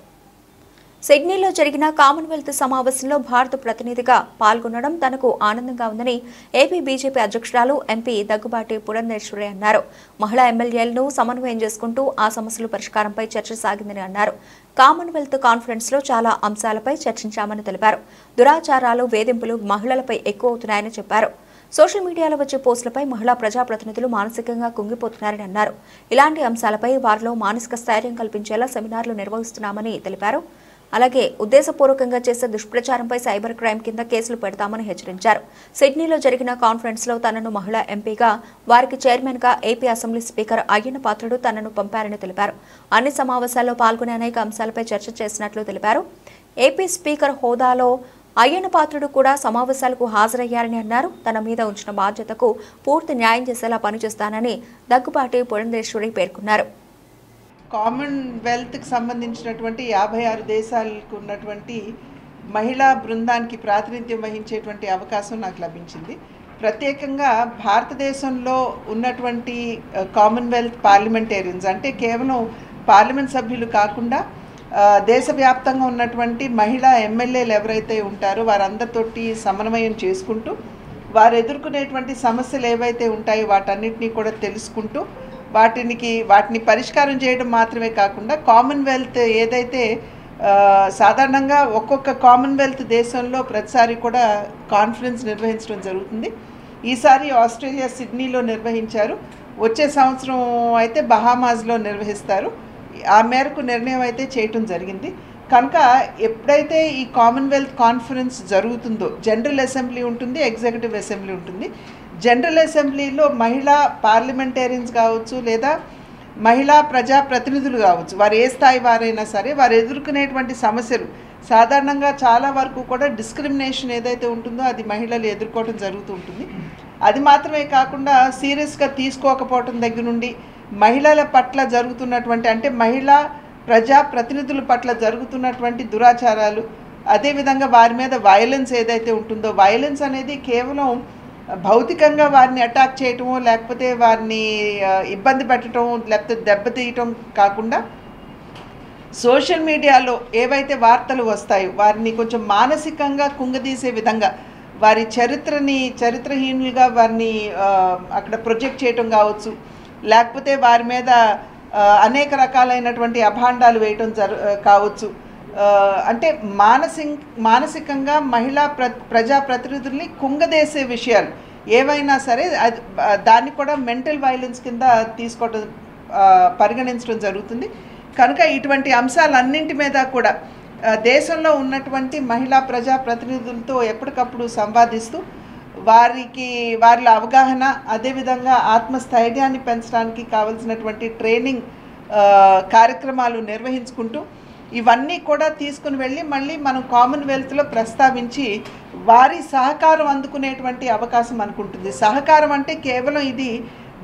సిడ్నీలో జరిగిన కామన్వెల్త్ సమావేశంలో భారత ప్రతినిధిగా పాల్గొనడం తనకు ఆనందంగా ఉందని ఏపీ బీజేపీ అధ్యక్షురాలు ఎంపీ దగ్గుబాటి పురంధేశ్వరి అన్నారు. మహిళా ఎమ్మెల్యేలను సమన్వయం చేసుకుంటూ ఆ సమస్యల పరిష్కారంపై చర్చ సాగిందని అన్నారు. కామన్వెల్త్ కాన్ఫరెన్స్ లో చాలా అంశాలపై చర్చించామని తెలిపారు. దురాచారాలు, వేధింపులు మహిళలపై ఎక్కువ అవుతున్నాయని చెప్పారు. సోషల్ మీడియాలో వచ్చే పోస్టులపై మహిళా ప్రజాప్రతినిధులు మానసికంగా కుంగిపోతున్నారని అన్నారు. ఇలాంటి అంశాలపై వారిలో మానసిక స్థైర్యం కల్పించేలా సెమినార్లు నిర్వహిస్తున్నామని తెలిపారు. అలాగే ఉద్దేశపూర్వకంగా చేసే దుష్ప్రచారంపై సైబర్ క్రైమ్ కింద కేసులు పెడతామని హెచ్చరించారు. సిడ్నీలో జరిగిన కాన్ఫరెన్స్ లో తనను మహిళా ఎంపీగా, వారికి చైర్మన్ గా AP assembly speaker Ayyanna Patrudu తనను పంపారని తెలిపారు. అన్ని సమావేశాల్లో పాల్గొనే అనేక అంశాలపై చర్చ చేసినట్లు తెలిపారు. ఏపీ స్పీకర్ హోదాలో అయ్యన్న పాత్రుడు కూడా సమావేశాలకు హాజరయ్యారని అన్నారు. తన మీద ఉంచిన బాధ్యతకు పూర్తి న్యాయం చేసేలా పనిచేస్తానని దగ్గుబాటి పురంధేశ్వరి పేర్కొన్నారు. కామన్వెల్త్కి సంబంధించినటువంటి 56 దేశాలకు ఉన్నటువంటి మహిళా బృందానికి ప్రాతినిధ్యం వహించేటువంటి అవకాశం నాకు లభించింది. ప్రత్యేకంగా భారతదేశంలో ఉన్నటువంటి కామన్వెల్త్ పార్లమెంటేరియన్స్ అంటే కేవలం పార్లమెంట్ సభ్యులు కాకుండా దేశవ్యాప్తంగా ఉన్నటువంటి మహిళా ఎమ్మెల్యేలు ఎవరైతే ఉంటారో వారందరితోటి సమన్వయం చేసుకుంటూ వారు ఎదుర్కొనేటువంటి సమస్యలు ఏవైతే ఉంటాయో వాటన్నిటినీ కూడా తెలుసుకుంటూ వాటిని పరిష్కారం చేయడం మాత్రమే కాకుండా కామన్వెల్త్ ఏదైతే సాధారణంగా ఒక్కొక్క కామన్వెల్త్ దేశంలో ప్రతిసారి కూడా కాన్ఫరెన్స్ నిర్వహించడం జరుగుతుంది. ఈసారి ఆస్ట్రేలియా సిడ్నీలో నిర్వహించారు. వచ్చే సంవత్సరం అయితే బహామాస్లో నిర్వహిస్తారు. ఆ మేరకు నిర్ణయం అయితే చేయటం జరిగింది. కనుక ఎప్పుడైతే ఈ కామన్వెల్త్ కాన్ఫరెన్స్ జరుగుతుందో జనరల్ అసెంబ్లీ ఉంటుంది, ఎగ్జిక్యూటివ్ అసెంబ్లీ ఉంటుంది. జనరల్ అసెంబ్లీలో మహిళా పార్లమెంటేరియన్స్ కావచ్చు లేదా మహిళా ప్రజాప్రతినిధులు కావచ్చు, వారు ఏ స్థాయి వారైనా సరే వారు ఎదుర్కొనేటువంటి సమస్యలు సాధారణంగా చాలా వరకు కూడా డిస్క్రిమినేషన్ ఏదైతే ఉంటుందో అది మహిళలు ఎదుర్కోవడం జరుగుతూ ఉంటుంది. అది మాత్రమే కాకుండా సీరియస్గా తీసుకోకపోవటం దగ్గర నుండి మహిళల పట్ల జరుగుతున్నటువంటి అంటే మహిళా ప్రజాప్రతినిధుల పట్ల జరుగుతున్నటువంటి దురాచారాలు, అదేవిధంగా వారి మీద వైలెన్స్ ఏదైతే ఉంటుందో వైలెన్స్ అనేది కేవలం భౌతికంగా వారిని అటాక్ చేయటమో లేకపోతే వారిని ఇబ్బంది పెట్టడం లేకపోతే దెబ్బతీయటం కాకుండా సోషల్ మీడియాలో ఏవైతే వార్తలు వస్తాయో వారిని కొంచెం మానసికంగా కుంగదీసే విధంగా వారి చరిత్రహీనులుగా వారిని అక్కడ ప్రొజెక్ట్ చేయటం కావచ్చు, లేకపోతే వారి మీద అనేక రకాలైనటువంటి అభాండాలు వేయటం కావచ్చు. అంటే మానసికంగా మహిళా ప్రజాప్రతినిధుల్ని కుంగదేసే విషయాలు ఏవైనా సరే దాన్ని కూడా మెంటల్ వైలెన్స్ కింద తీసుకోవటం పరిగణించడం జరుగుతుంది. కనుక ఇటువంటి అంశాలన్నింటి మీద కూడా దేశంలో ఉన్నటువంటి మహిళా ప్రజాప్రతినిధులతో ఎప్పటికప్పుడు సంవాదిస్తూ వారిలో అవగాహన, అదేవిధంగా ఆత్మస్థైర్యాన్ని పెంచడానికి కావలసినటువంటి ట్రైనింగ్ కార్యక్రమాలు నిర్వహించుకుంటూ ఇవన్నీ కూడా తీసుకుని వెళ్ళి మళ్ళీ మనం కామన్వెల్త్లో ప్రస్తావించి వారి సహకారం అందుకునేటువంటి అవకాశం అనుకుంటుంది. సహకారం అంటే కేవలం ఇది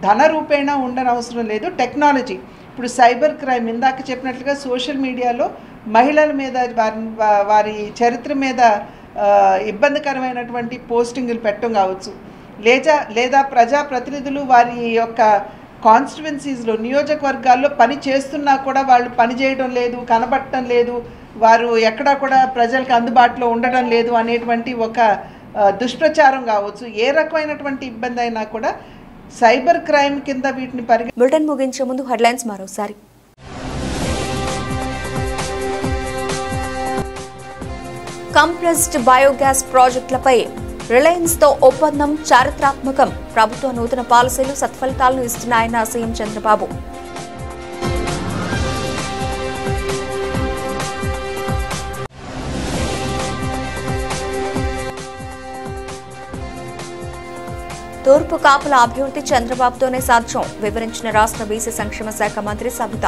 ధన రూపేణ ఉండనవసరం లేదు, టెక్నాలజీ. ఇప్పుడు సైబర్ క్రైమ్ ఇందాక చెప్పినట్లుగా సోషల్ మీడియాలో మహిళల మీద వారి చరిత్ర మీద ఇబ్బందికరమైనటువంటి పోస్టింగులు పెట్టడం కావచ్చు, లేదా ప్రజాప్రతినిధులు వారి యొక్క కాన్స్టిట్యువెన్సీస్లో నియోజకవర్గాల్లో పని చేస్తున్నా కూడా వాళ్ళు పని చేయడం లేదు, కనబడటం లేదు, వారు ఎక్కడా కూడా ప్రజలకు అందుబాటులో ఉండడం లేదు అనేటువంటి ఒక దుష్ప్రచారం కావచ్చు. ఏ రకమైనటువంటి ఇబ్బంది అయినా కూడా సైబర్ క్రైమ్ కింద వీటిని బులెటిన్ ముగించే ముందు హెడ్లైన్స్ మరోసారి. కంప్రెస్డ్ బయోగ్యాస్ ప్రాజెక్టులపై రిలయన్స్తో ఒప్పందం చారిత్రాత్మకం. ప్రభుత్వ నూతన పాలసీలు సత్ఫలితాలను ఇస్తున్నాయన్న సీఎం చంద్రబాబు. తూర్పు కాపుల అభివృద్ధి చంద్రబాబుతోనే సాధ్యం వివరించిన రాష్ట్ర బీసీ సంక్షేమ శాఖ మంత్రి సబిత.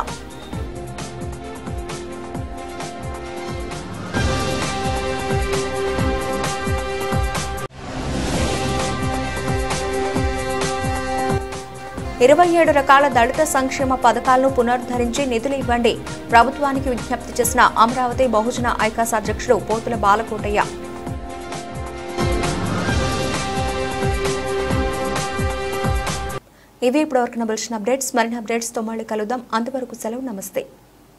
ఇరవై 27 రకాల దళిత సంక్షేమ పథకాలను పునరుద్ధరించి నిధులు ఇవ్వండి ప్రభుత్వానికి విజ్ఞప్తి చేసిన అమరావతి బహుజన ఐకాస్ అధ్యక్షుడు పోతుల బాలకోటయ్య. ఇవి ఇప్పటివరకు బులెటిన్ అప్డేట్స్. మరిన్ని అప్డేట్స్తో మళ్ళీ కలుద్దాం. అంతవరకు సెలవు. నమస్తే.